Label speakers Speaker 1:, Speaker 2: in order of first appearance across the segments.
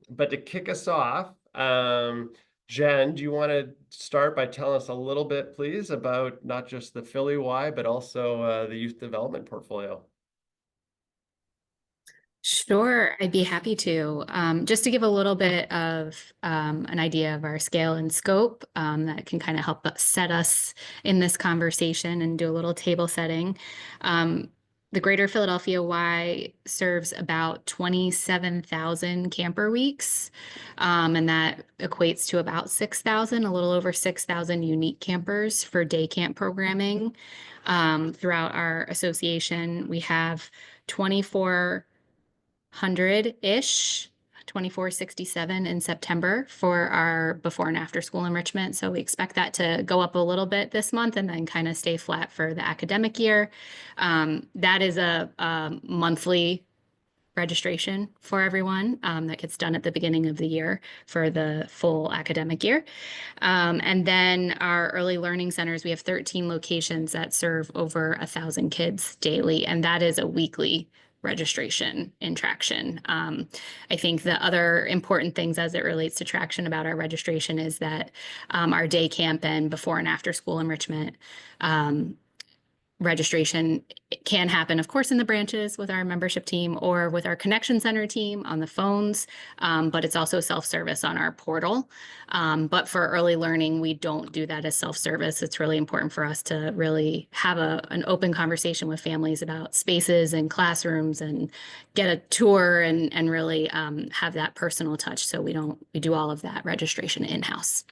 Speaker 1: But to kick us off, Jen, do you want to start by telling us a little bit, please, about not just the Philly Y, but also the youth development portfolio?
Speaker 2: Sure, I'd be happy to. Just to give a little bit of an idea of our scale and scope that can kind of help set us in this conversation and do a little table setting. The Greater Philadelphia Y serves about 27,000 camper weeks, and that equates to about 6,000, a little over 6,000 unique campers for day camp programming. Throughout our association, we have 2,400-ish, 2,467 in September for our before and after school enrichment. So we expect that to go up a little bit this month and then kind of stay flat for the academic year. That is a monthly registration for everyone that gets done at the beginning of the year for the full academic year. And then our early learning centers, we have 13 locations that serve over 1,000 kids daily, and that is a weekly registration in Traction. I think the other important things as it relates to Traction about our registration is that our day camp and before and after school enrichment registration can happen, of course, in the branches with our membership team or with our connection center team on the phones, but it's also self-service on our portal. But for early learning, we don't do that as self-service. It's really important for us to really have an open conversation with families about spaces and classrooms and get a tour and really have that personal touch. So we do all of that registration in-house.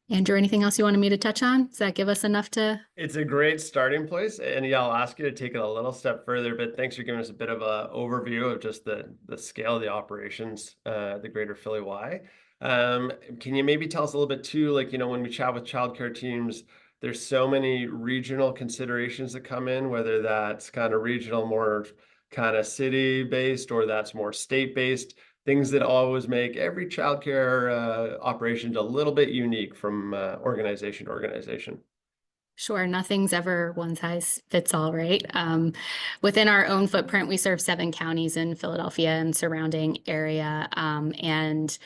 Speaker 2: Andrew, anything else you wanted me to touch on? Does that give us enough to?
Speaker 1: It's a great starting place, and yeah, I'll ask you to take it a little step further, but thanks for giving us a bit of an overview of just the scale of the operations, the Greater Philly Y. Can you maybe tell us a little bit too, like, when we chat with childcare teams, there's so many regional considerations that come in, whether that's kind of regional, more kind of city-based, or that's more state-based. Things that always make every childcare operation a little bit unique from organization to organization.
Speaker 2: Sure, nothing's ever one size fits all, right? Within our own footprint, we serve 7 counties in Philadelphia and surrounding area, and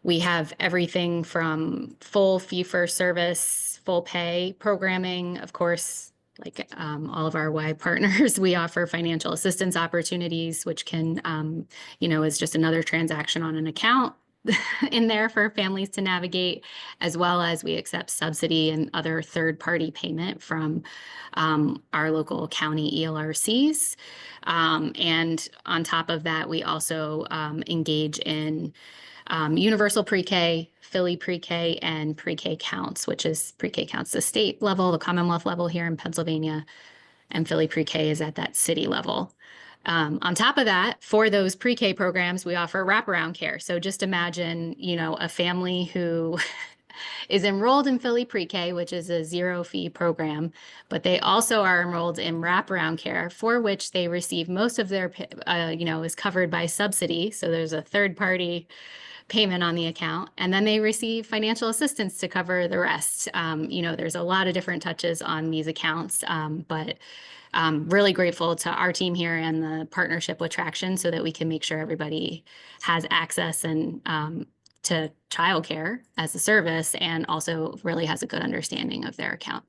Speaker 2: we have everything from full fee-for-service, full pay programming, of course. Like all of our Y partners, we offer financial assistance opportunities, which can, is just another transaction on an account in there for families to navigate, as well as we accept subsidy and other third-party payment from our local county ELRCs. And on top of that, we also engage in universal pre-K, Philly pre-K, and pre-K counts, which is pre-K counts the state level, the Commonwealth level here in Pennsylvania, and Philly pre-K is at that city level. On top of that, for those pre-K programs, we offer wraparound care. So just imagine, a family who is enrolled in Philly pre-K, which is a zero-fee program, but they also are enrolled in wraparound care, for which they receive most of their, is covered by subsidy. So there's a third-party payment on the account, and then they receive financial assistance to cover the rest. There's a lot of different touches on these accounts, but really grateful to our team here and the partnership with Traction so that we can make sure everybody has access and to childcare as a service and also really has a good understanding of their account.